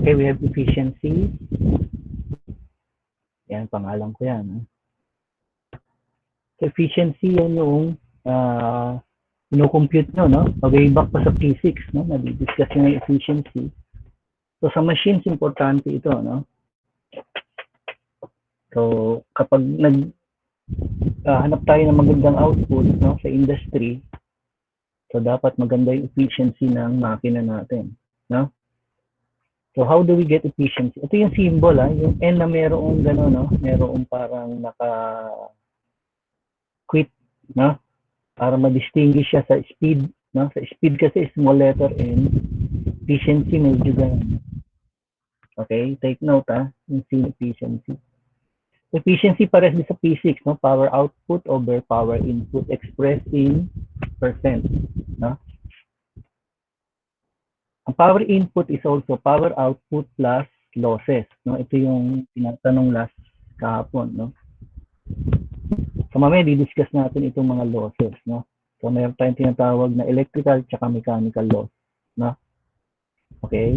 Okay, we have efficiency. Yan, pangalan ko yan. So, efficiency yan yung ino-compute nyo, no? Way back pa sa physics, no? Nadidiscuss nyo yung efficiency. So, sa machines, importante ito, no? So, kapag hanap tayo ng magandang output, no, sa industry, so dapat maganda yung efficiency ng makina natin, no? So, how do we get efficiency? Ito yung symbol, yung N na merong gano'n, no? Merong parang naka-quit, no? Para ma-distinguish siya sa speed, no? Sa speed kasi small letter N, efficiency medyo gano'n. Okay, take note, yung efficiency. Efficiency pares din sa physics, no? Power output over power input expressed in percent, no? Ang power input is also power output plus losses, no? Ito yung tinatanong last kahapon, no? So mamaya di-discuss natin itong mga losses, no? So mayroon tayong tinatawag na electrical tsaka mechanical loss, no? Okay?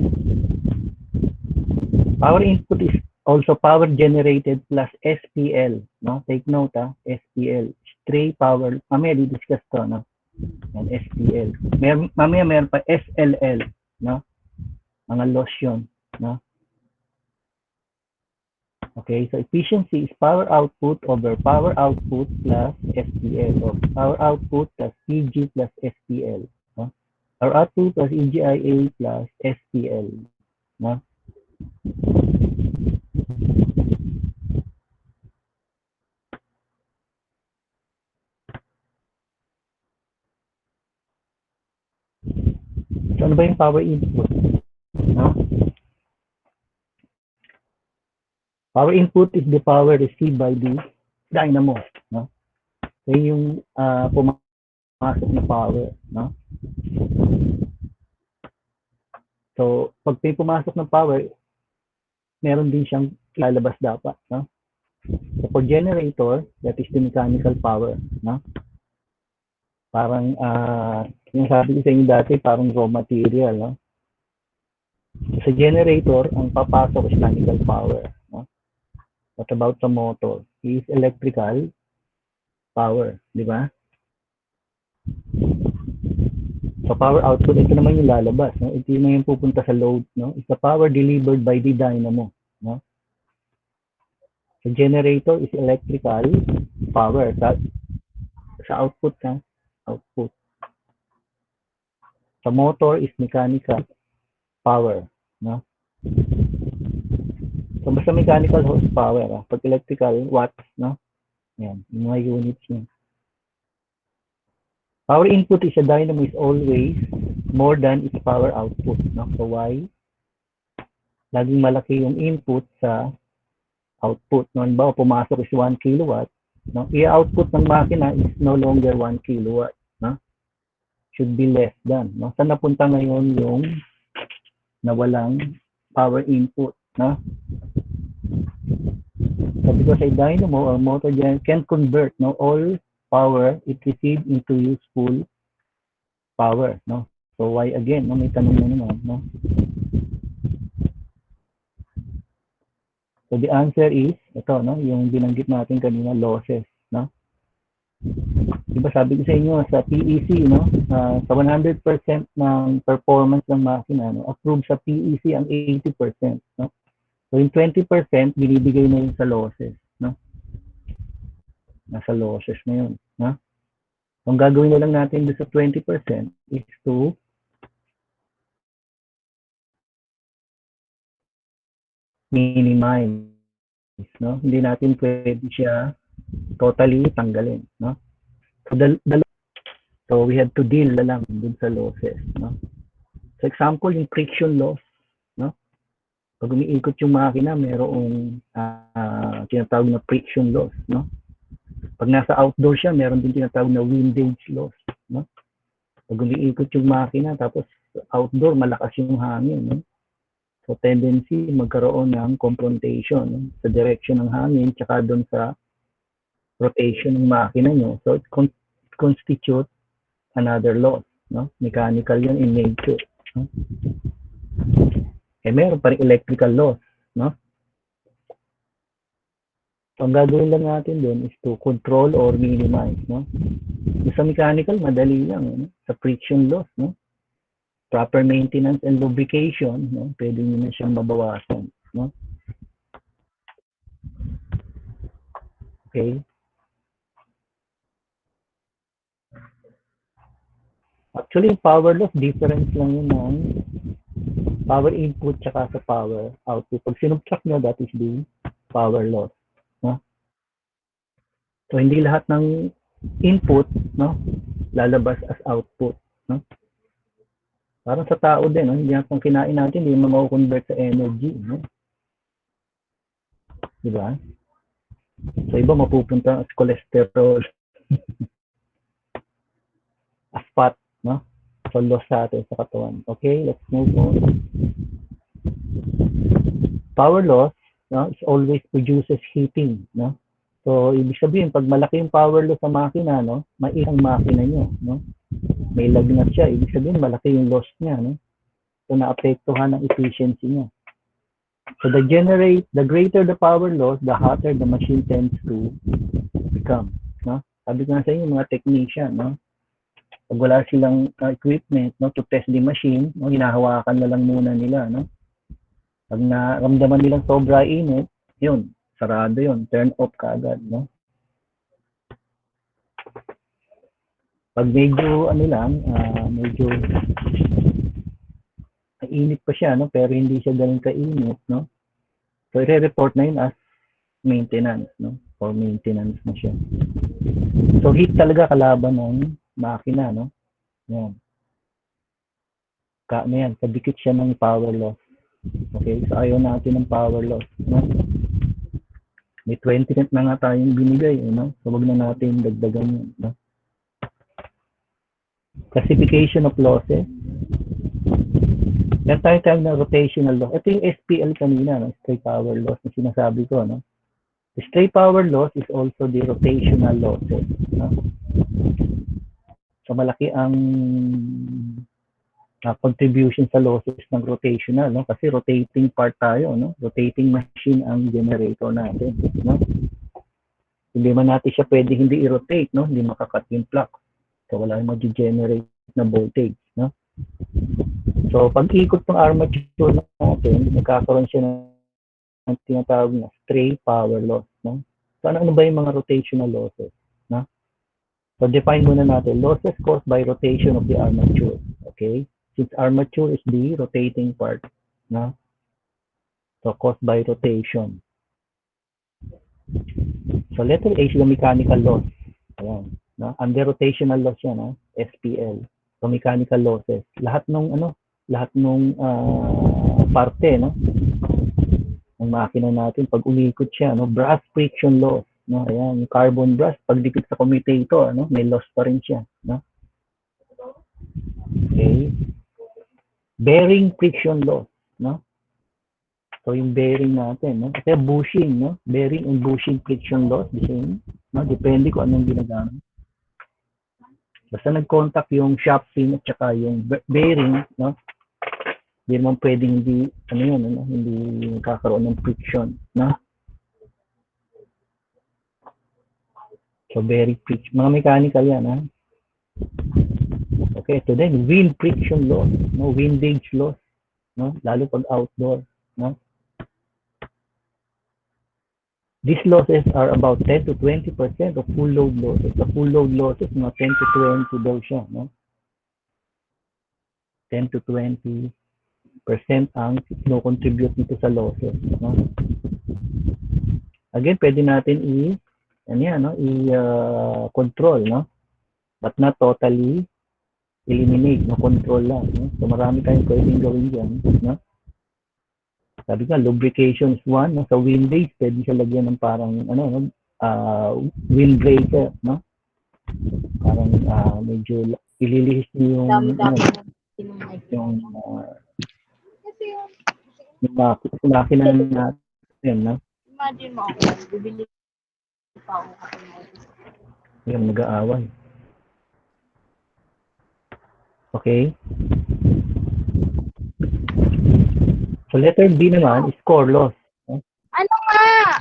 Power input is also power generated plus SPL, no? Take note, SPL. Stray power. Mamaya di-discuss to, no? And SPL. Mamaya meron pa SLL, no? Mga loss yun, no? Okay, so efficiency is power output over power output plus SPL, or power output plus PG plus SPL, no? Power output plus EGIA plus SPL, no? So ano ba yung power input, no? Power input is the power received by the dynamo, no? So yung pumasok na power, no? So pag may pumasok ng power, meron din siyang lalabas dapat, no? So for generator, that is the mechanical power, no? Parang yung sabi ko sa inyo dati, parang raw material, no? Sa generator, ang papasok is mechanical power, no? What about the motor? Is electrical power, di ba? So power output, ito naman yung lalabas, no? Ito yung pupunta sa load, no? It's the power delivered by the dynamo, no? So generator is electrical power. Sa output, output. Sa motor is mechanical power, no? So basta mechanical horsepower, pag electrical watts, no? Yan, yung mga units niya. Power input is a dynamo is always more than its power output, no? So why? Laging malaki yung input sa output, no? Halimbawa, pumasok is 1 kilowatt, no? I-output ng makina is no longer 1 kilowatt, no? Should be less than, no? Saan napunta ngayon yung nawalang power input, no? So because a dynamo or motor can convert, no, all power it received into useful power, no? So why again, no? May tanong na naman, no? So the answer is ito, no, yung binanggit natin kanina, losses, no? Diba sabi ko sa inyo sa PEC, no, sa 100% ng performance ng makina, no, approved sa PEC ang 80%, no? So yung 20% binibigay na yun sa losses, no? Nasa losses na yun, no? So, ang gagawin na lang natin doon sa 20% is to minimize, no? Hindi natin pwede siya totally tanggalin, no? So we have to deal na lang dun sa losses, no? So example, yung friction loss, no? Pag umiikot yung makina, mayroong tinatawag na friction loss, no? Pag nasa outdoor siya, meron din tinatawag na windage loss, no? Pag umiikot yung makina, tapos outdoor, malakas yung hangin, no? So tendency magkaroon ng confrontation, no? Sa direction ng hangin, tsaka doon sa rotation ng makina nyo. So it constitutes another loss, no? Mechanical yan in nature, no? meron pa rin electrical loss, no? So, ang gagawin lang natin doon is to control or minimize, no? Sa mechanical, madali lang, no? Sa friction loss, no? Proper maintenance and lubrication, no? Pwede nyo na siyang mabawasan, no? Okay? Actually, yung power loss, difference lang yun ng power input tsaka sa power output. Pag sinubtract nyo, that is the power loss, no? So, hindi lahat ng input, no, lalabas as output, no? Parang sa tao din, no? Hindi natin kinain natin, hindi mo ma-convert sa energy, no? Di ba? So, iba mapupunta as cholesterol, as fat, no? So, loss sa atin sa katawan. Okay, let's move on. Power loss, no, is always produces heating, no? So, ibig sabihin, pag malaki yung power loss sa makina, no, mailang makina nyo, no? May lagnat siya, ibig sabihin, malaki yung loss niya, no? So, naapektuhan ang efficiency niya. So, the greater the power loss, the hotter the machine tends to become, no? Sabi ko nga sa inyo, mga technician, no? Pag wala silang equipment, no, to test the machine, no, hinahawakan na lang muna nila, no? Pag naramdaman nilang sobra init, yun, sarado yun, turn off kaagad, no? Pag medyo, ano lang, medyo mainit pa siya, no? Pero hindi siya ganun kainit, no? So, i-report na yun as maintenance, no? Or maintenance na siya. So, heat talaga kalaban ng makina, no? Yan. Ano yan, kadikit siya ng power loss. Okay, so ayaw natin ng power loss, no? May 20 net na nga tayong binigay, no? So, wag na natin dagdagan yun, no? Classification of losses. Yan tayo na rotational loss. Ito yung SPL kanina, no? Stray power loss na sinasabi ko, no? The stray power loss is also the rotational losses, no? So, malaki ang contribution sa losses ng rotational, no? Kasi rotating part tayo, no? Rotating machine ang generator natin, no? Hindi man natin siya pwede hindi i-rotate, no? Hindi makakat yung flux. So, wala yung mag-generate na voltage, no? So, pag ikot ng armature natin, nagkakaroon siya ng tinatawag na stray power loss, no? So, ano ba yung mga rotational losses, no? So, define muna natin, losses caused by rotation of the armature, okay? Since armature is the rotating part, no? So, caused by rotation. So, letter A is the mechanical loss. Ayan, no? Under rotational loss yan, no? SPL. So, mechanical losses. Lahat nung parte, no? Ng makina natin, pag umikot siya, no? Brass friction loss, no? Ayan, yung carbon brass, pag dikit sa commutator, no? May loss pa rin siya, no? Okay. Bearing friction loss, no? So, yung bearing natin, no? Kasi bushing, no? Bearing and bushing friction loss, the same, no? Depende kung anong ginagamit. Basta nag-contact yung shafting at saka yung bearing, no? Hindi naman pwedeng hindi, ano yun, no? Hindi kakaroon ng friction, no? So, bearing friction. Mga mechanical yan, ha? Okay, so then, wind friction loss, no? Windage loss, no? Lalo pag outdoor, no? These losses are about 10 to 20% of full load losses. The full load losses, no, 10 to 20 daw siya, no? 10 to 20% ang no-contribute nito sa losses, no? Again, pwede natin i-control, no? But not totally eliminate, no? Control lang, no? So, marami tayong pwedeng gawin dyan, no? Sabi nga, lubrication is one, no? Sa windage, pwede siya lagyan ng parang, windbreaker, no? Parang medyo ililihis niyo yung makina natin, no? Imagine mo ako, bibili pa ako kasi yung nag-aaway. Okay? So, So letter B naman is core loss. No? Ano nga?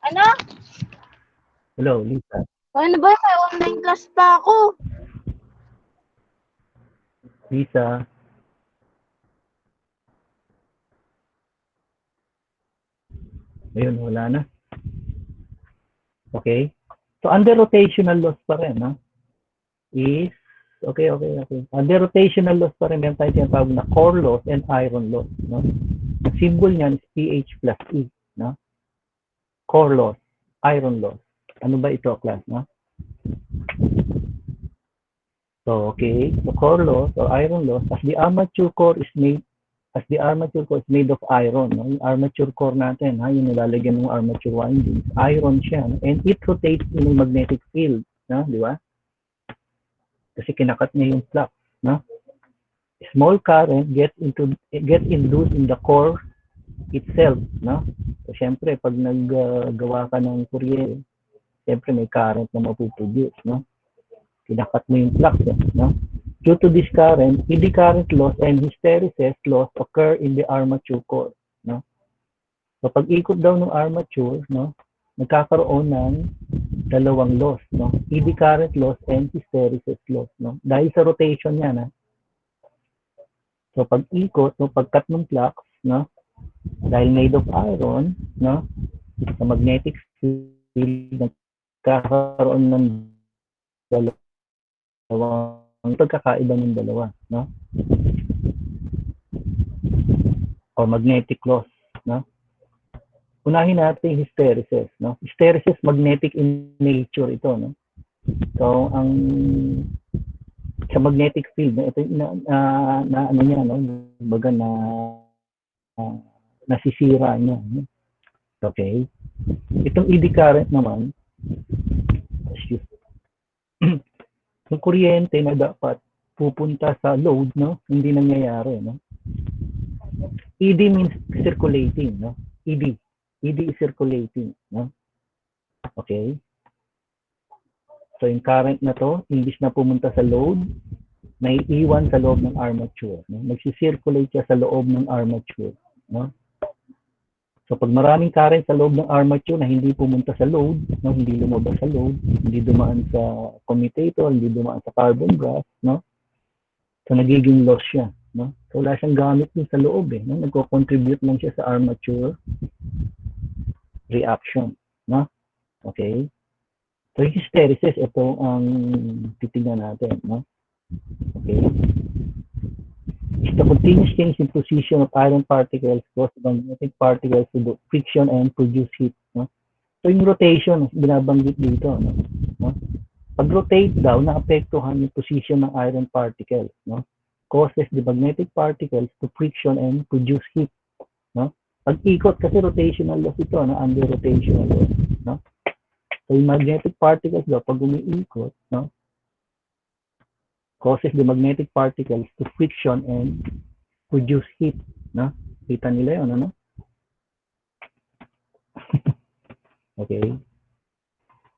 Ano? Hello, Lisa. Ano ba? Sa online class pa ako. Lisa. Ayun, wala na. Okay. So under rotational loss pa rin, no? Is okay. Under rotational loss pa rin, meron tayo tinatawag na core loss and iron loss, no? Ang symbol niyan is PH plus E, no? Core loss, iron loss. Ano ba ito, class, no? So, okay, the core loss or iron loss, as the armature core is made of iron, no? Yung armature core natin, ha, yung nilalagyan ng armature windings, iron siya, no? And it rotates in a magnetic field, no? Di ba? Kasi kinakat niya yung flux, no? Small current gets induced in the core itself, no? So, syempre, pag naggawa ka ng kuryente, syempre may current na mapuproduce, no? Kinakat mo yung flux, no? Due to this current, eddy current loss and hysteresis loss occur in the armature core, no? So pag ikot daw ng armature, no, nagkakaroon ng dalawang loss, no? Eddy current loss and hysteresis loss, no? Dahil sa rotation niya, na. So pag ikot, no, pagkat ng flux, no, dahil made of iron, no, sa magnetic field, nagkakaroon ng dalawang pagkakaiba ng dalawa, no? O magnetic loss, no? Unahin natin hysteresis, no? Hysteresis, magnetic in nature ito, no? So, ang sa magnetic field, no, ito na ano niya, no? Baga na nasisira niya, no? Okay? Itong eddy current naman, yung kuryente na dapat pupunta sa load, no? Hindi nangyayari, no? ED means circulating, no? ED is circulating, no? Okay? So yung current na to, imbis na pumunta sa load, may iwan sa loob ng armature, no? Nagsisirculate siya sa loob ng armature, no? So pag maraming current sa loob ng armature na hindi pumunta sa load, no, hindi lumabas sa load, hindi dumaan sa commutator, hindi dumaan sa carbon brass, no? So nagiging loss siya, no? So wala siyang gamit din sa loob, eh, no? Nagko-contribute lang siya sa armature reaction, no? Okay? So yung hysteresis, ito ang titignan natin, no? Okay? It's the continuous change in position of iron particles caused by magnetic particles to do friction and produce heat, no? So yung rotation, binabanggit dito, no? Pag rotate daw, naapektuhan yung position ng iron particles, no? Causes the magnetic particles to friction and produce heat, no? Pag ikot, kasi rotational loss ito, no? Under rotational loss, no? So yung magnetic particles daw, pag umiikot, no, causes the magnetic particles to friction and produce heat, no? Kita nila yun, ano? Okay.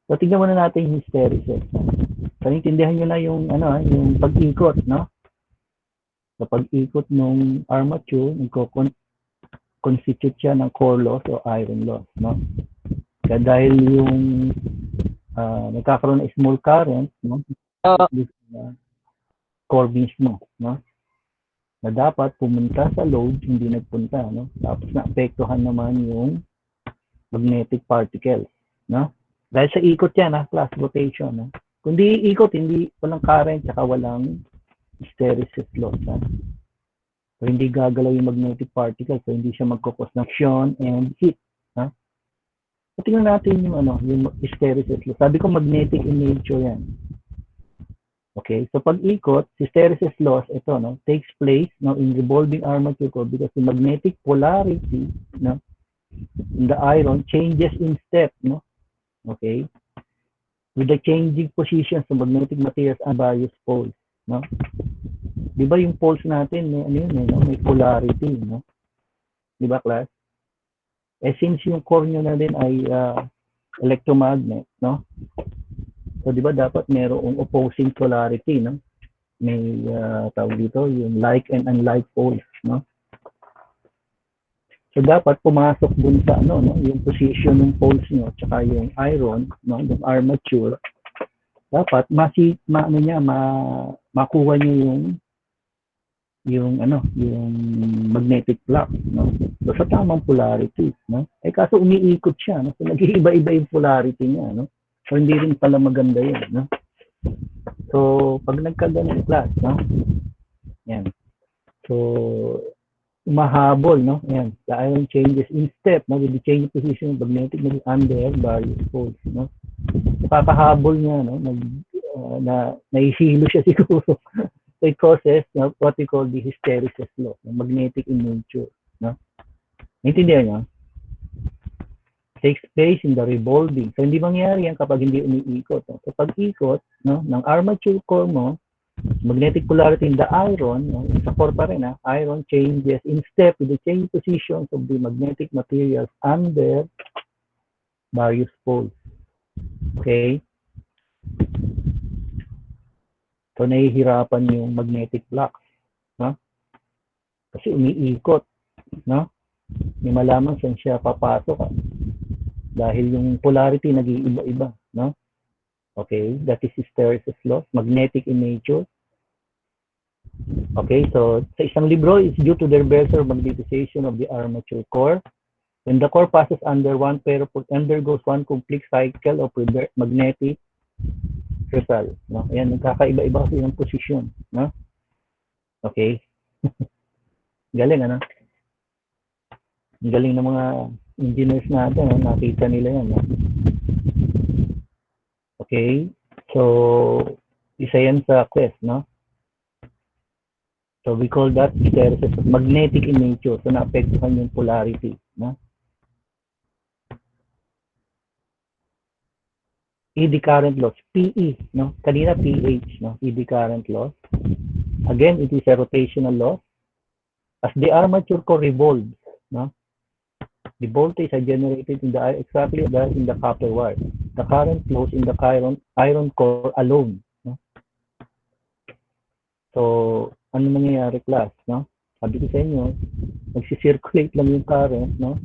So tingnan muna natin yung hysteresis. So intindihan nyo na yung ano, yung pag-ikot, no? Sa pag-ikot ng armature, nagko-constitute siya ng core loss o iron loss, no? Kaya dahil yung nagkakaroon ng small current, no? Core mismo, no? Na dapat pumunta sa load, hindi nagpunta, no? Tapos naapektuhan naman yung magnetic particles, no? Dahil sa ikot yan, class rotation, no? Kung di ikot, walang current, saka walang hysteresis loss, ha? So, hindi gagalaw yung magnetic particles, so hindi siya magkukos ng friction and heat, ha? So, tingnan natin yung hysteresis loss. Sabi ko magnetic in nature yan. Okay, so pag ikot, hysteresis loss, ito, no, takes place, no, in revolving armature core because the magnetic polarity, no, in the iron changes in step, no, okay, with the changing positions of magnetic materials and various poles, no. Di ba yung poles natin, may polarity, no? Di ba, class? Eh, since yung core nyo na din ay electromagnet, no? So, di ba dapat mayroong opposing polarity, no? May tawag dito, yung like and unlike poles, no? So dapat pumasok dun sa ano, no, yung position ng poles nyo tsaka yung iron, no, yung armature. Dapat makuha niyo yung magnetic flux, no. So sa tamang polarity, no. Kaso umiikot siya, no. So nag-iiba-iba yung polarity niya, no. So hindi rin pala maganda 'yun, no. So pag nagkaganong class, no. Yan. So umahabol, no? Ayan, the iron changes in step, no? With the change of position of magnetic under various poles, no? Kakahabol niya, no? Nahihilo siya siguro. So it causes, no, what we call the hysteresis law, no? Magnetic in nature, no? Naintindihan niyo? Takes place in the revolving. So hindi mangyayari yan kapag hindi umiikot, no? So pag ikot, no, ng armature core mo, magnetic polarity in the iron, no, sa core pa rin, iron changes in step with the change positions of the magnetic materials under various poles. Okay? So, nahihirapan yung magnetic flux. No? Kasi umiikot. No? May malaman saan siya papasok. Dahil yung polarity nag-iiba-iba. No? Okay? That is hysteresis law. Magnetic in nature. Okay, so sa isang libro, it's due to the reversal magnetization of the armature core. When the core passes under one pair of undergoes one complete cycle of magnetic result. No? Ayan, nagkakaiba-iba kasi yung position. No? Okay. Galing, ano? Galing ng mga engineers natin. No? Nakita nila yan. No? Okay. So, isa yan sa quest, no? So we call that hysteresis, magnetic in nature. So naapektuhan yung polarity, no? Eddy current loss, PE, no? Kanina PH, no? Eddy current loss. Again, it is a rotational loss. As the armature core revolves, no? The voltage are generated in the exactly as in the copper wire. The current flows in the iron core alone, no? So ano nangyayari, class, no? Sabi ko sa inyo, nagsisirculate lang yung current, no?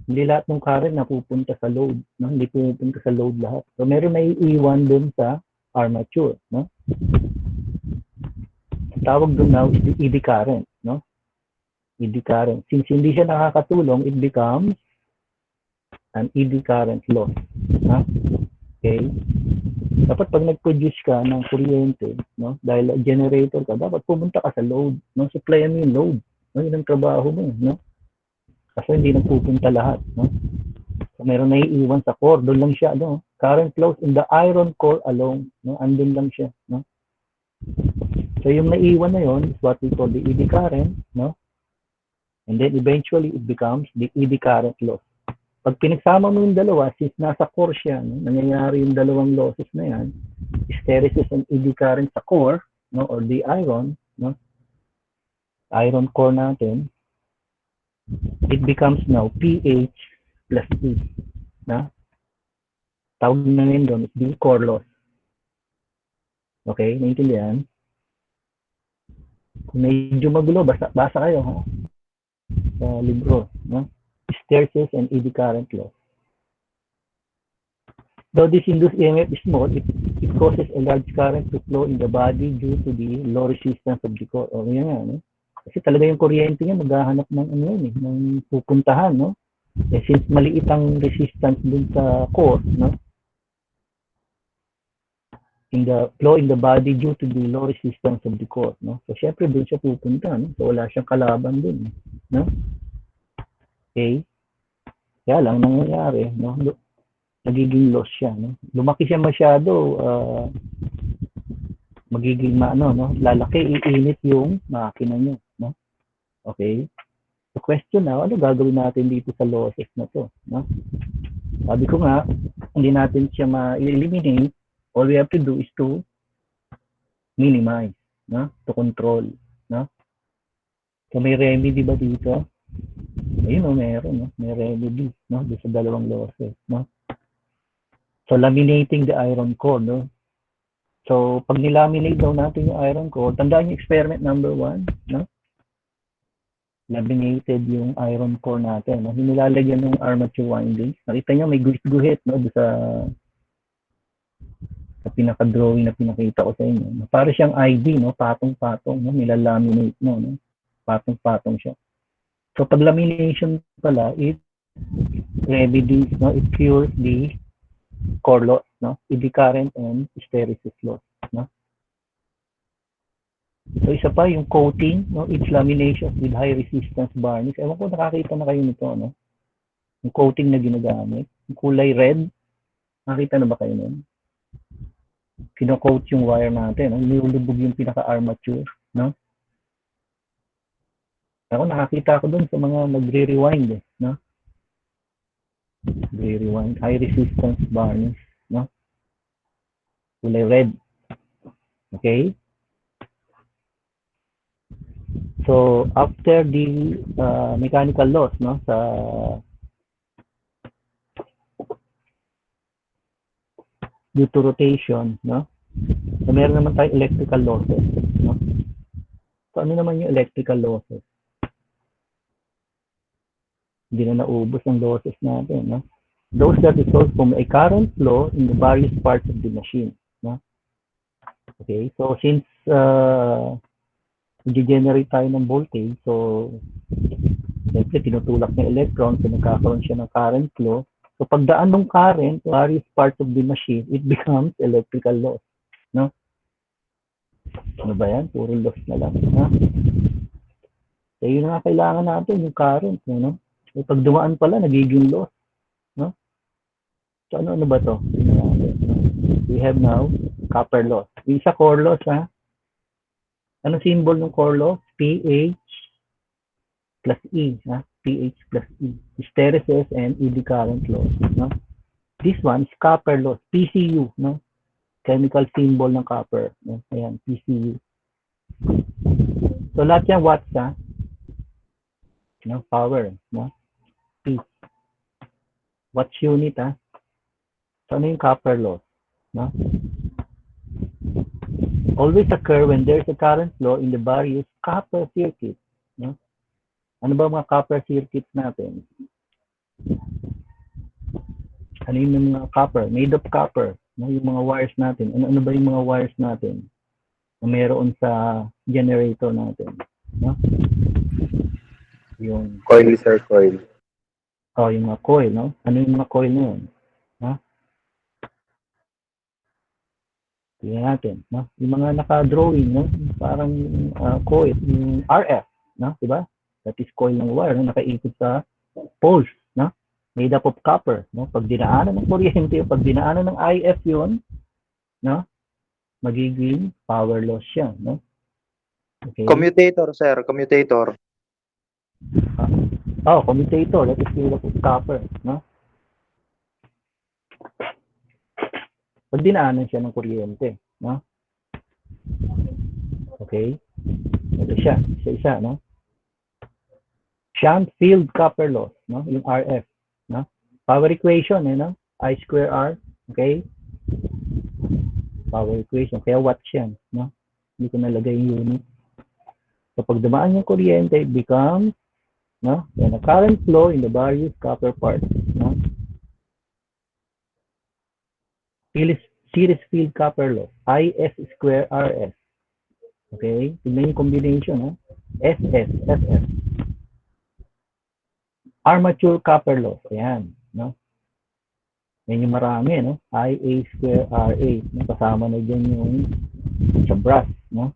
Hindi lahat ng current napupunta sa load, no? Hindi pupunta sa load lahat. So meron naiiwan dun sa armature, no? Ang tawag dun now is the eddy current, no? Eddy current. Since hindi siya nakakatulong, it becomes an eddy current loss, no? Okay? Dapat pag nag-produce ka ng kuryente, no, dahil generator ka, dapat pumunta ka sa load, no, supplyan mo yung load, no, yun ang trabaho mo, no, kasi hindi nagpupunta lahat, no. So meron naiiwan sa core, doon lang siya, no, current flows in the iron core alone, no, andun lang siya, no. So yung naiiwan na yon is what we call the eddy current, no, and then eventually it becomes the eddy current loss. Pag pinagsama mo yung dalawa, since nasa core siya, no, nangyayari yung dalawang losses na yan, hysteresis and eddy current sa core, no, or the iron, no, iron core natin, it becomes now PH plus E. Na? Tawag na ngayon doon, it's the core loss. Okay, naiintindihan? Kung medyo magulo, basa kayo, ha? Sa libro, no? Hysteresis and eddy current loss. Though this induced EMF is small, it causes a large current to flow in the body due to the low resistance of the core. O yan nga, no? Kasi talaga yung kuryente niya maghahanap ng ano yun, ng pupuntahan, no? Since maliit ang resistance dun sa core, no? In the flow in the body due to the low resistance of the core, no? So syempre dun siya pupunta, no? So wala siyang kalaban dun, no? Okay? Kaya lang nangyayari, no? Nagiging loss siya, no? Lumaki siya masyado, magiging no? Lalaki, iinit yung makina niyo, no? Okay? The question now, ano gagawin natin dito sa losses na to, no? Sabi ko nga, hindi natin siya ma-eliminate. All we have to do is to minimize, no? To control, no? So may remedy ba dito? Ayun, no, meron, no? May remedy, no? Doon sa dalawang losses, no? So laminating the iron core, no? So pag nilaminate daw natin yung iron core, tandaan yung experiment number 1, no? laminated yung iron core natin. No? Nilalagyan ng armature windings. Nakita niyo may guhit-guhit no sa pinaka-drawing na pinakita ko sa inyo. Para siyang ID, no? Patong-patong, no? Nilalaminate mo, no? Patong-patong siya. So pag lamination pala, it remedies, no? It cures the core loss, no? Eddy current and hysteresis loss, no? So isa pa yung coating, no? It's lamination with high resistance varnish. Ewan ko nakakita na kayo nito, no? Yung coating na ginagamit, yung kulay red, nakita na ba kayo nun? Kino-coat yung wire natin, no? Nilulubog yung pinaka-armature, no? Ako nakakita ko dun sa mga nagre-rewind, no? Nagre-rewind, high resistance varnish, no? Kulay red. Okay? So, after the mechanical loss, no, sa due to rotation, no? So, meron naman tayong electrical losses, no? So, ano naman yung electrical losses? Hindi na naubos ang losses natin, no? Those that result from a current flow in the various parts of the machine, no? Okay, so since i-generate tayo ng voltage, so siyempre tinutulak ng electron, so nagkakaroon siya ng current flow. So pagdaan ng current, various parts of the machine, it becomes electrical loss, no? Ano ba yan? Puro loss na lang, no? So yun nga kailangan natin, yung current, no? So pag dumaan pala, nagiging loss, no? So ano ba to? We have now copper loss. Yung sa core loss, ha? Ano symbol ng core loss? PH plus E, ha? PH plus E. Hysteresis and eddy current loss, no? This one is copper loss, PCU, no? Chemical symbol ng copper, no? Ayan, PCU. So lahat yan watts, ha? No? Power, no? P. Watts unit, ha? So ano yung copper loss, no? Always occur when there's a current flow in the various copper circuits, no? Ano ba mga copper circuits natin? Ano yung mga copper? Made of copper, no? Yung mga wires natin. Ano ba yung mga wires natin na meron sa generator natin, no? Yung coil, sir, coil. Oh, yung mga coil, no? Ano yung mga coil na yun? No? Tingnan natin, no? Yung mga naka-drawing, no? Parang coil, yung RF, no? Diba? That is coil ng wire, no? Nakaikot sa poles, no? Made up of copper, no? Pag dinaanan ng kuryente, pag dinaanan ng IF yun, no? Magiging power loss siya, no? Okay. Commutator, sir, commutator. Oh, commutator, that is made up of copper, no? Pag dinaanan siya ng kuryente, no? Okay? Ito siya, isa-isa, no? Shunt field copper loss, no? Yung RF, no? Power equation, no? I square R, okay? Power equation, kaya watts yan, no? Hindi ko nalagay yung unit. So, pag dumaan yung kuryente, it becomes, no? Yan, a current flow in the various copper parts, no? Series field copper loss, IS square RS. Okay? Tignan yung combination, no? SS, SS. Armature copper loss. Ayan, no? Yan yung marami, no? IA square RA. No? Kasama na dyan yung sa brass, no?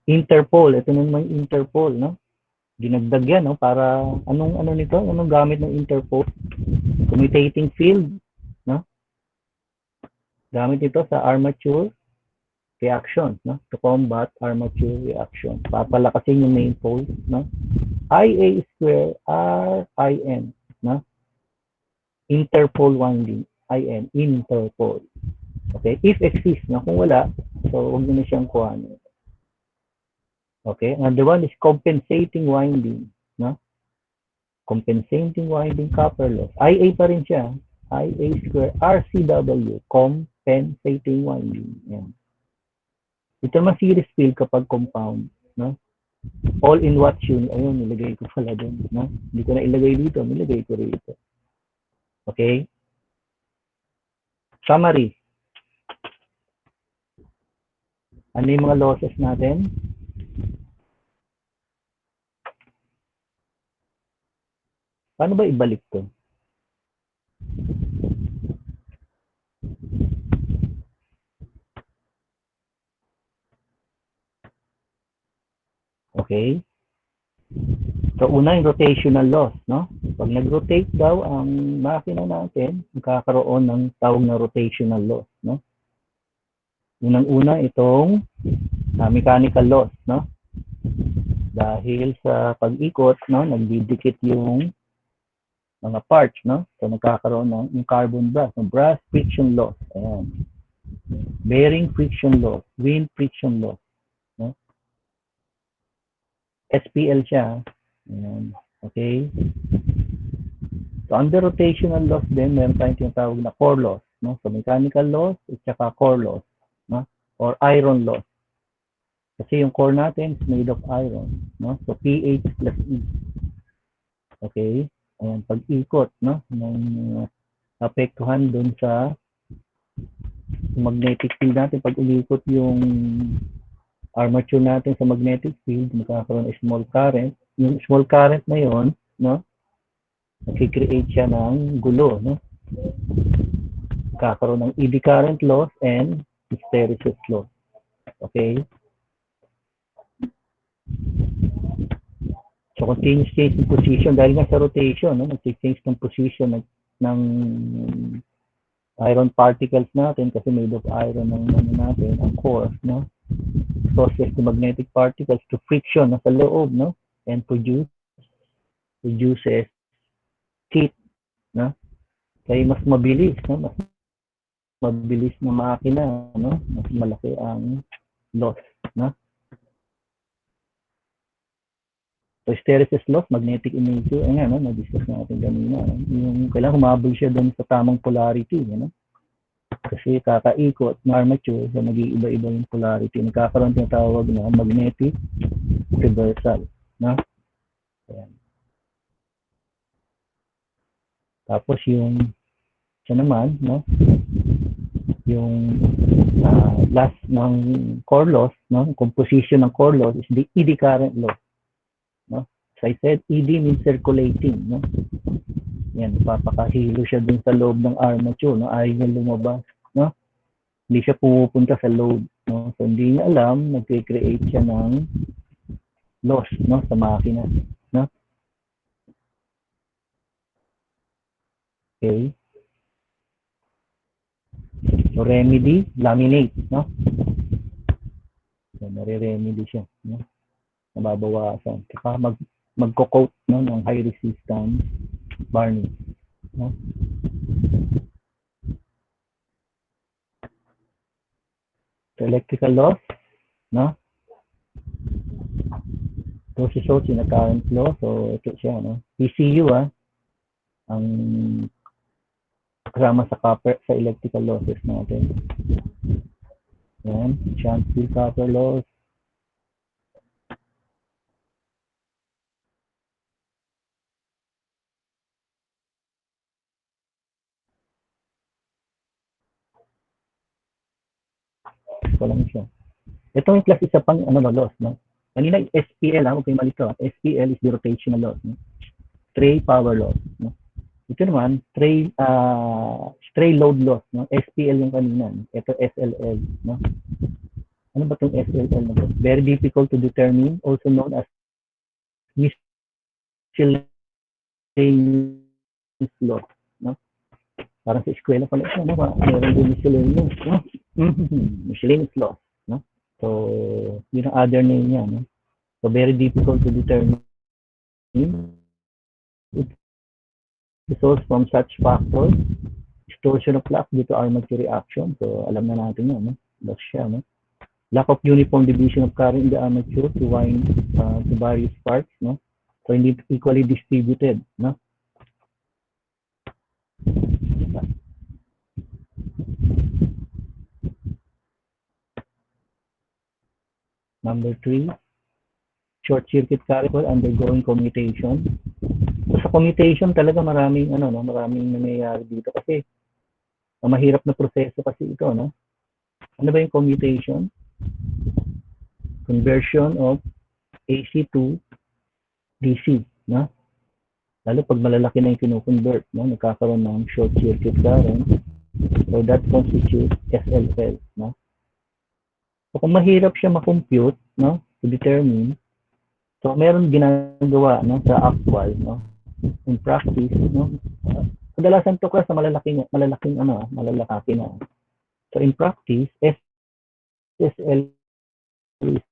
Interpol. Ito naman yung interpol, no? Dinagdag yan, no? Para, anong nito? Anong gamit ng interpol? Commutating field, no? Gamit ito sa armature reaction, no? To combat armature reaction. Papalakasin yung main pole, no? IA square RIN, no? Interpole winding, IN, interpole. Okay? If exists, no? Kung wala, so huwag nyo na siyang kuhanin. Okay? Another one is compensating winding, no? Compensating winding copper loss. IA pa rin siya. IA square RCW, compensating winding. Yan. Ito naman series field kapag compound, no? all in what yun, ayun, nilagay ko pala dun, no? Hindi ko na ilagay dito, nilagay ko rito. Okay? Summary. Ano yung mga losses natin? Paano ba ibalik to? Okay? So, una yung rotational loss, no? Pag nag-rotate daw ang makina natin, magkakaroon ng tawag na rotational loss, no? Unang-una itong mechanical loss, no? Dahil sa pag-ikot, no, nagdidikit yung mga parts, no? So, nagkakaroon ng yung carbon brass, no? Brass friction loss. Ayan. Bearing friction loss, wind friction loss, no? SPL siya. Ayan. Okay? So, under rotational loss din, meron tayong tinatawag na core loss, no? So, mechanical loss at saka core loss, no? Or iron loss. Kasi yung core natin is made of iron, no? So, PH plus E. Okay? Ayan, pag-ikot, no? Nang apektuhan dun sa magnetic field natin. Pag ulikot yung armature natin sa magnetic field, magkakaroon ng small current. Yung small current na yon, no? Nag-create siya ng gulo, no? Magkakaroon ng eddy current loss and hysteresis loss. Okay? So, continuous change in position dahil nga sa rotation, no? Nag-change ng position ng iron particles natin kasi made of iron ng natin, ang core, no? Causes the magnetic particles to friction sa loob, no? And produces heat, no? Kaya mas mabilis, no? Mas mabilis na makina, no? Mas malaki ang loss, no? So, hysteresis loss, magnetic inertia, ayan, no? Na-discuss natin kanina, no? Yung kailangan humabol siya doon sa tamang polarity, no? Kasi kakaikot ng armature, so nag-iiba-iba yung polarity. Nagkakaroon ng tawag na magnetic reversal, no? Ayan. Tapos yung siya naman, no? Yung last ng core loss, no? Composition ng core loss is the eddy current loss, no? So I said eddy means circulating, no? Yan, papakahilo siya dun sa loob ng armature, no? Ayaw niya lumabas, no? Hindi siya pumupunta sa load, no? So hindi niya alam, nag-create siya ng loss, no? Sa makina, no? Okay. So remedy, laminate, no? So nare-remedy siya, no? Nababawasan. Saka magko-coat, no, ng high resistance varnish, no? So electrical loss, no? So si shows in a current flow, so ito siya, no? ECU, ang kasama sa copper sa electrical losses natin. Yan, shunt field copper loss. Ito lang siya. Ito yung class isa pang loss, no? Kanina SPL, huwag kayong malito. SPL is the rotational loss, no? Stray power loss, no? Ito naman, stray load loss, no? SPL yung kanina, no? Ito SLL, no? Ano ba itong SLL na ba? Very difficult to determine, also known as miscellaneous loss, no? Parang sa eskwela pala ito, no? Meron din miscellaneous, no? Miscellaneous loss, no? So, yun ang other name niya, no? So, very difficult to determine. It results from such factors, distortion of flux due to armature reaction. So, alam na natin yun, no? Loss siya, no? Lack of uniform division of current in the armature to wind to various parts, no? So, hindi equally distributed, no? Number 3, short circuit current undergoing commutation. So, sa commutation talaga maraming nangyayari dito kasi mahirap na proseso kasi ito, no? Ano ba yung commutation? Conversion of AC to DC, no? Lalo pag malalaki na yung kino-convert, no? Nagkakaroon ng short circuit current. So that constitutes SLL, no? So kung mahirap siya ma-compute, no, to determine, so meron ginagawa, no, sa actual, no, in practice, no, kadalasan to sa malalaki na. So in practice, SSL is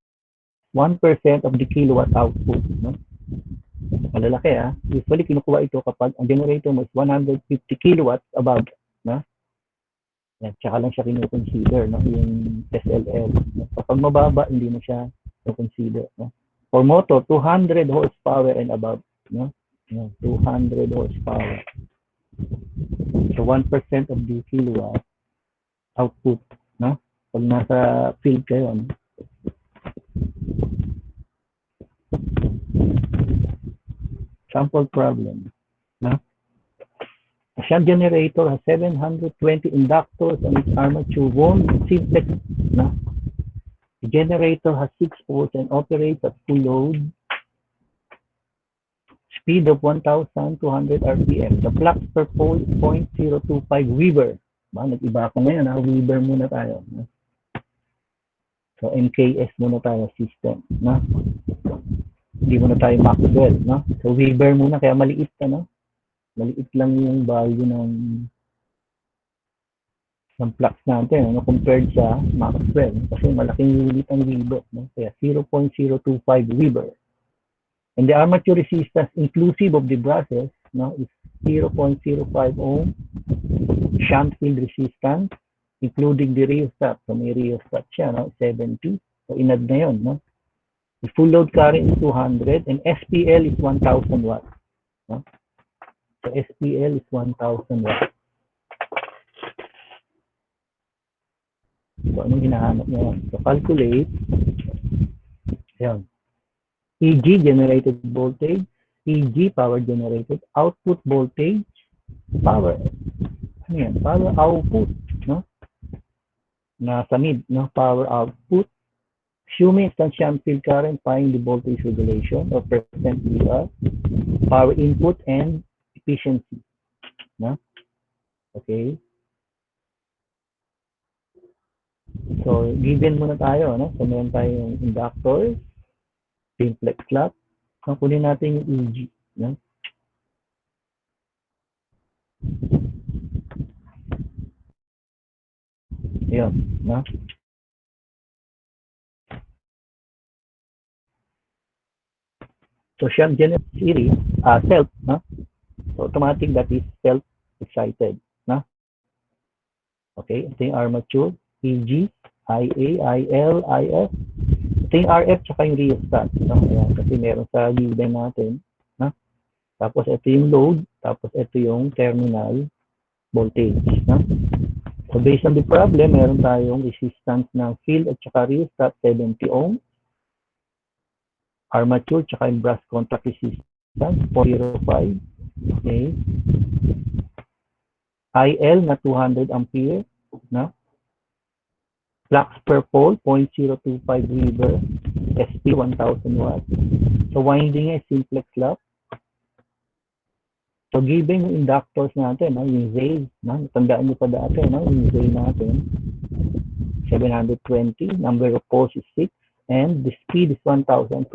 1% of the kilowatt output, no? Malalaki, usually kinukuha ito kapag ang generator mo is 150 kilowatts above, no? Yan, tsaka lang siya kino-consider, no, yung SLL. No? Kapag mababa, hindi mo siya consider, no? For motor, 200 horsepower and above, no? 200 horsepower. So 1% of the kilowatt output, no? Pag nasa field kayo, no? Sample problem, no? A shunt generator has 720 inductors on its armature wound simplex, no? The generator has 6 poles and operates at full load, speed of 1,200 RPM. The flux per pole is 0.025 Weber. Nag-iba ako ngayon, Weber muna tayo, no? So MKS muna tayo system, no? Hindi muna tayo Maxwell, no? So Weber muna, kaya maliit, no? Maliit lang yung value ng flux natin, no? Compared sa Maxwell, kasi malaking unit ang Weber, no? Kaya 0.025 Weber. And the armature resistance inclusive of the brushes, no, is 0.05 ohm. Shunt field resistance including the rheostat. So may rheostat siya, no? 70. So inad na yun, no? The full load current is 200 and SPL is 1,000 watts, no? So SPL is 1,000 watts. So anong hinahanap niya? So calculate. Ayan. EG generated voltage, EG power generated, output voltage, power. Ano yan? Power output, no? Nasa mid, no? Power output. Assuming shunt field current, find the voltage regulation or percent VR, power input and efficiency, no? Okay. So given muna tayo, no? So meron tayong inductor, simplex clock. So kunin natin yung EG, no? Ayan, no? So shunt generator series, self, no? So automatic, that is self-excited, no? Okay, ito yung armature, EG, IA, IL, IF. Ito yung RF tsaka yung rheostat, no? Ayan, kasi meron sa given natin, no? Tapos ito yung load, tapos ito yung terminal voltage, no? So based on the problem, meron tayong resistance ng field at saka rheostat 70 ohm, armature tsaka yung brass contact resistance 0.05, okay, IL na 200 ampere, no? Flux per pole 0.025 Weber, SP 1,000 watts. So winding is simplex lock. So given yung inductors natin, no, yung Z, no, tandaan nyo pa dati, no, yung Z natin, 720, number of poles is 6, and the speed is 1,200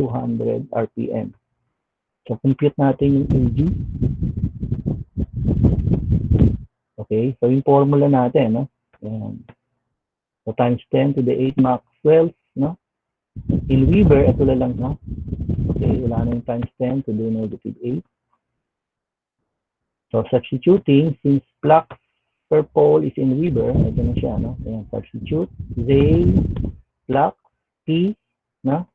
RPM. So compute natin yung EG. Okay, so yung formula natin, no, ayan. So times 10 to the 8 Maxwell, no, in Weber, ito lang, no, okay, wala na yung times 10 to the negative 8. So substituting, since flux per pole is in Weber, ito na siya, no? Ayan, substitute, Z, flux, P, no?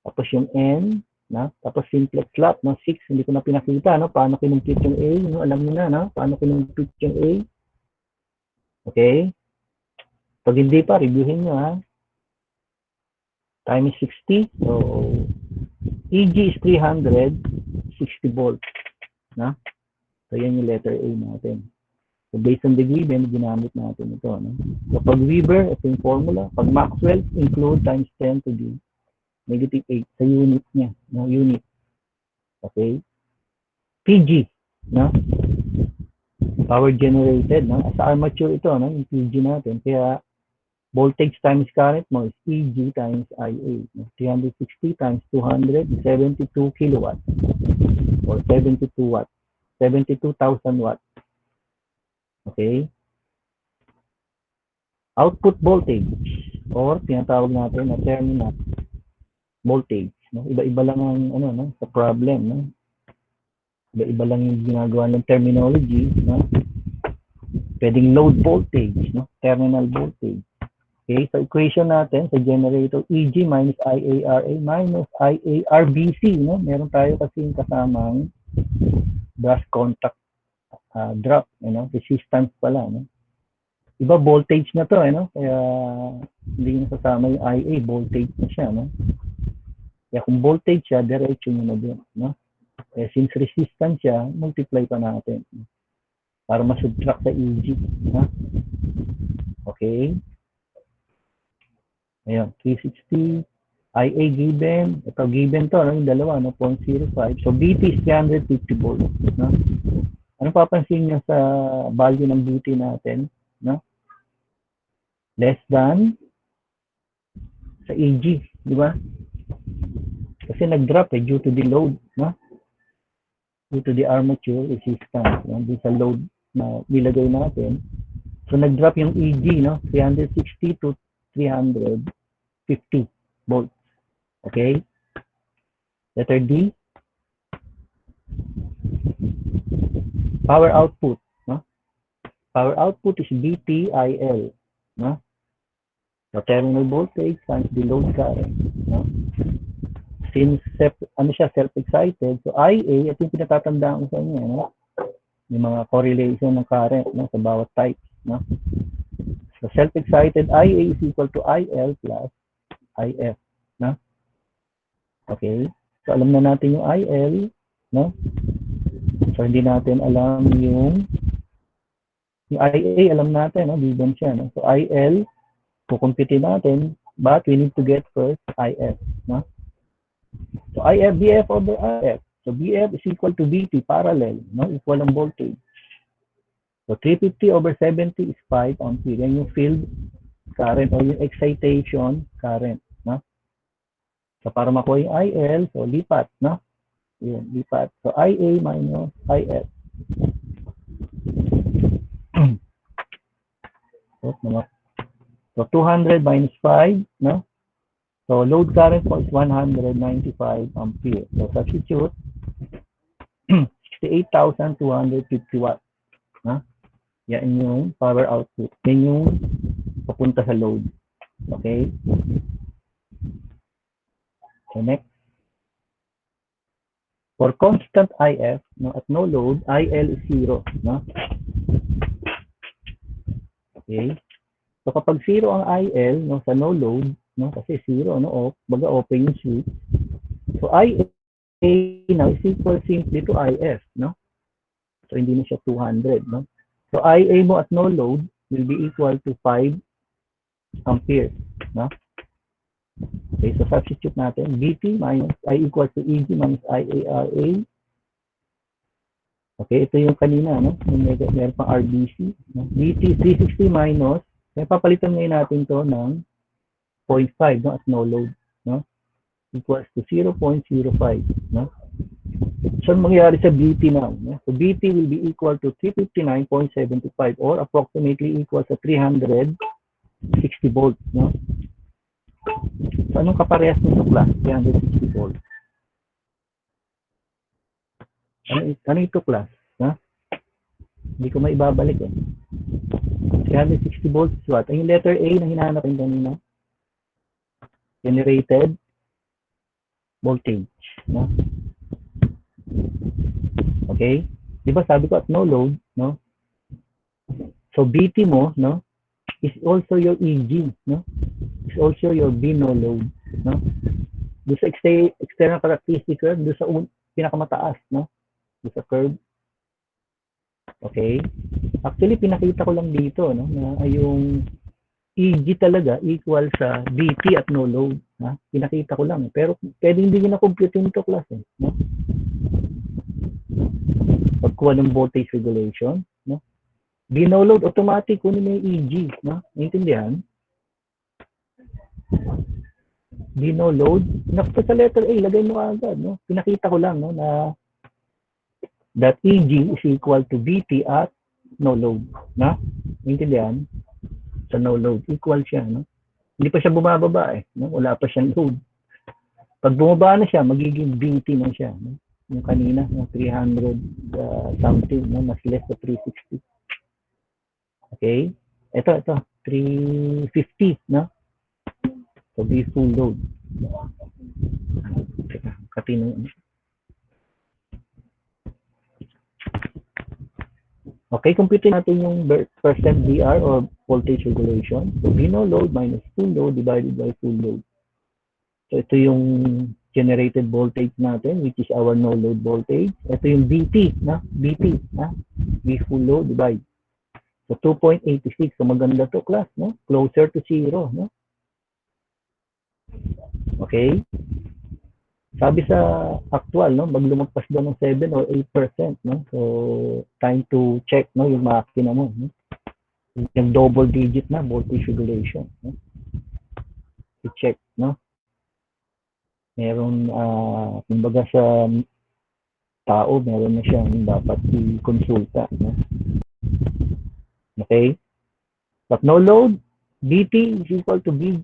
Tapos yung N, no? Tapos simplex lock, no? 6, hindi ko na pinakita, no? Paano kinumpute yung A, no? Alam niyo na, no? Paano kinumpute yung A. Okay? Pag hindi pa, reviewin nyo, ha? Time is 60, so EG is 360 volts. No? So, yan yung letter A natin. So, based on the given, ginamit natin ito. No? So, pag Weber, ito yung formula. Pag Maxwell, include times 10 to the negative 8 sa unit niya. No? Unit. Okay? PG. No? Power generated. No? Sa armature ito, no? Yung PG natin. Kaya, voltage times current mo is EG times IA. No? 360 times 200, 72 kilowatts. Or 72 watts. 72,000 watts. Okay? Output voltage or tinatawag natin na terminal voltage, no? Iba-iba lang ang ano, no, sa problem, no? Iba-iba lang yung ginagawa ng terminology, no? Pwedeng load voltage, no? Terminal voltage. Okay, so equation natin sa generator EG minus IARA minus IARBC, no? Meron tayo kasi kasamang brush contact drop, you know, resistance pala, no? Iba voltage na to, no? Kaya hindi nasasama yung IA, voltage na siya, no? Kaya kung voltage siya, diretso nyo na din, no? Kaya since resistance siya, multiply pa natin, no? Para masubtract sa EG, no? Okay? Ayan, 360, IA given, ito given to, no? Yung dalawa, no? 0.05. So BT is 350 volts, no? Ano papansin nyo sa value ng BT natin, no? Less than sa EG, di ba? Kasi nag-drop due to the load, no? Due to the armature resistance, no? Due sa load na nilagay natin. So nag-drop yung EG, no? 360 to 350 volts. Okay? Letter D. Power output, no? Power output is BTIL, no? So terminal voltage times the load current, no? Since ano siya, self-excited, so IA, ito yung pinatatandaan ko sa inyo, no? Yung mga correlation ng current, no? Sa bawat type, no? So self-excited IA is equal to IL plus IF, no? Okay? So alam na natin yung IL, no? So hindi natin alam yung IA, alam natin, no? Given siya, no? So IL, kukumpitin natin, but we need to get first IF, no? So IF, BF over IF. So BF is equal to BT, parallel, no? Equal ang voltage. So 350 over 70 is 5 ampere. Yan yung field current o yung excitation current, no? So para makuha yung IL, so lipat, no? Yan, lipat. So IA minus IF. So 200 minus 5, no? So load current po is 195 ampere. So substitute 68,250 watts. No? Yan yung power output. Yan yung papunta sa load. Okay? So next. For constant IF, no, at no load, IL is 0. No? Okay? So kapag 0 ang IL, no, sa no load, no, kasi 0, no, baga open yung switch. So IA now is equal simply to IF, no? So hindi na siya 200, no? So IA mo at no load will be equal to 5 ampere, no? Okay, so substitute natin. BT minus I equals to EG minus IARA. Okay, ito yung kanina, no? Meron pang RBC. No? BT 360 minus, kaya papalitan ngayon natin to ng 0.5, no? At no load, no? Equals to 0.05, no? So, mangyayari sa BT now, no? So, BT will be equal to 359.75 or approximately equal sa 360 volts, no? So, anong kaparehas nito class? 360 volts. Ano ito class? No? Hindi ko maibabalik eh. 360 volts is what? Yung letter A na hinahanap yung kanina. Generated voltage, no? Okay? Di ba sabi ko at no load, no? So BT mo, no, is also your EG, no? Is also your B no load, no? Doon sa external characteristic curve, doon sa pinakamataas, no? Doon sa curve. Okay? Actually, pinakita ko lang dito, no, na yung EG talaga equal sa VT at no load. Ha? Pinakita ko lang. Pero pwedeng hindi na compute ito, class. No? Pagkuha ng voltage regulation. No? Di no load, automatic kunin mo yung EG. No? Naintindihan? Di no load. Nakita sa letter A, lagay mo agad. No? Pinakita ko lang, no, na that EG is equal to VT at no load. No? Naintindihan? Sa no load. Equal siya. No? Hindi pa siya bumababa eh. No? Wala pa siyang load. Pag bumaba na siya, magiging 20 na siya. No? Yung kanina, yung 300 something, no? Mas less sa 360. Okay? Ito, 350, no? So, be full load. Katino. Okay, compute natin yung percent VR or voltage regulation. So, be no load minus full load divided by full load. So, ito yung generated voltage natin, which is our no load voltage. Ito yung BT, na? BT, na? B full load divide. So, 2.86. So, maganda to, class, no? Closer to 0, no? Okay? Sabi sa actual, no? Maglumagpas daw ng 7 or 8%, no? So, time to check, no? Yung makina mo, no? Yung double digit na voltage regulation, no? I-check, no? Meron, kumbaga sa tao, meron na siyang dapat i-consulta. No? Okay? But no load, BT is equal to B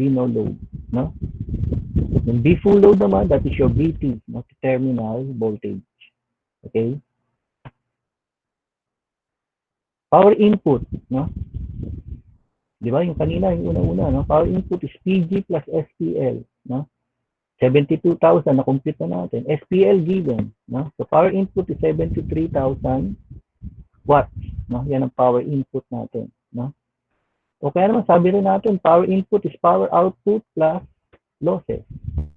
no load. No? Yung B full load naman, that is your BT, no? Terminal voltage. Okay? Power input, no? Di ba? Yung kanina, yung una-una, no? Power input is PG plus SPL, no? 72,000 na compute na natin. SPL given, no? So power input is 73,000 watts, no? Yan ang power input natin, no? O kaya naman sabi rin natin, power input is power output plus losses,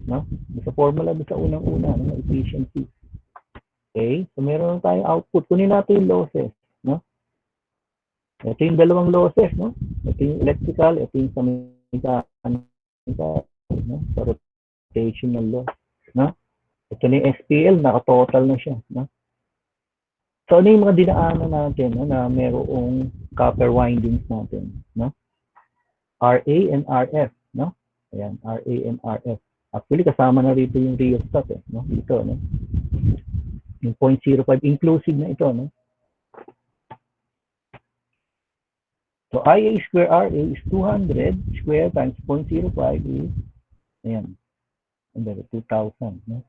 no? Sa formula doon sa unang-una, no? Efficiency. Okay? So meron tayong output. Kunin natin yung losses, no? Ito yung dalawang losses, no? Ito yung electrical, ito yung sa mechanical, no? Sa rotational loss, no? Ito na yung SPL, naka-total na siya, no? So, ano yung mga dinaanan natin, no? Na merong copper windings natin, no? RA and RF, no? Ayan, RA and RF. Actually, kasama na rito yung rheostat, eh, no? Dito, no? Yung 0.05, inclusive na ito, no? So, IA square RA is 200 square times 0.05 is, ayan, 2,000, no?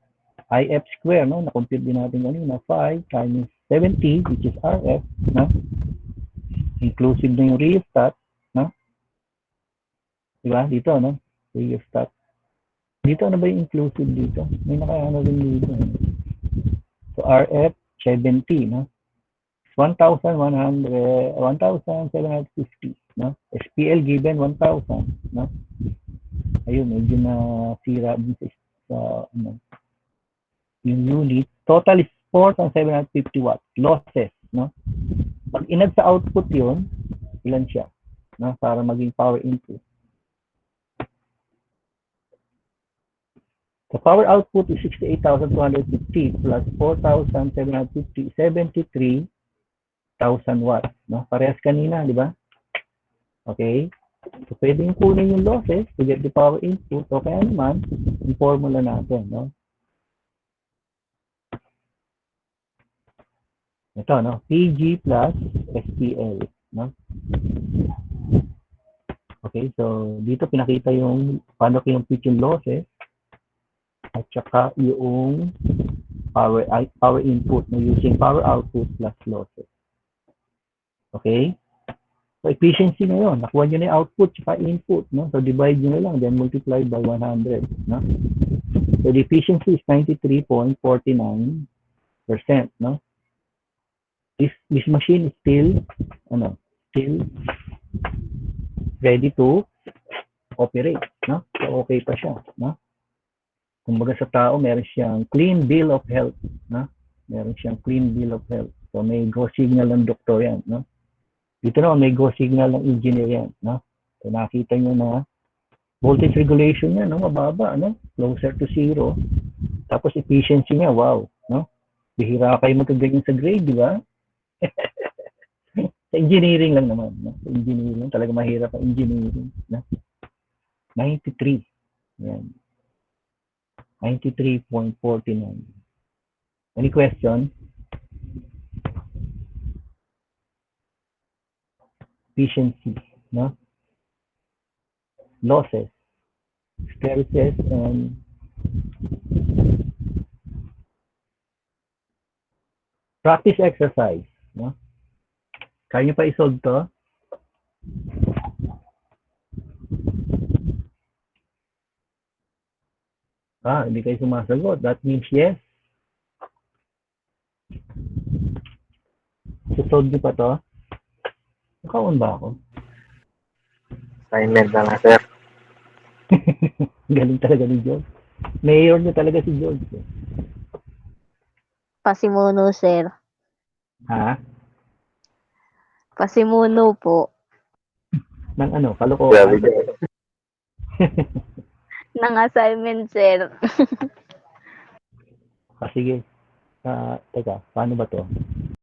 IF square, no? Na-compute din natin kanina, 5 times 70, which is RF, no? Inclusive na yung rheostat, no? Diba? Dito, no? Rheostat. Dito, ano ba yung inclusive dito? May nakaano rin dito. So, RF, 70, no? 1,750, no? SPL given 1,000, no? Ayun, medyo na sira din sa ano, yung unit. Total is 4,750 watts. Losses, no? Pag inad sa output yun, ilan siya, no? Para maging power input. The power output is 68,250 plus 4,750, 73,000 watts, no? Parehas kanina, di ba? Okay? So, pwedeng kunin yung losses to get the power input. O kaya naman, yung formula natin, no? Ito, no? PG plus SPL, no? Okay, so dito pinakita yung paano kinumpute yung losses at saka yung power input no, using power output plus losses. Okay? So efficiency na yun. Nakuha nyo na yung output saka input, no? So divide nyo na lang, then multiply by 100, no? So the efficiency is 93.49%, no? This machine is still ready to operate, no? So, okay pa siya, no? Kumbaga sa tao, meron siyang clean bill of health, no? Meron siyang clean bill of health. So, may go signal ng doktor yan, no? Dito naman, may go signal ng engineer yan, no? So, nakita nyo na voltage regulation niya, no? Mababa, no? Closer to zero. Tapos efficiency niya, wow, no? Bihira kayo magkaganyan sa grade, di ba? Sa engineering lang naman, no? Sa engineering, talaga mahirap ang engineering, no? 93. Yan. 93.49. Any question? Efficiency, no? Losses, hysteresis, and practice exercise, no? Kaya nyo pa isolve to? Hindi kayo sumasagot. That means yes. Susolve nyo pa to? Nakaon ba ako? Assignment na nga, sir. Galing talaga ni George. Mayor niya talaga si George. Pasimuno, sir. Ha? Pasimuno po. Ng ano? Grabe Kalokohan? ka. Ng assignment, sir. Sige. Teka, paano ba to?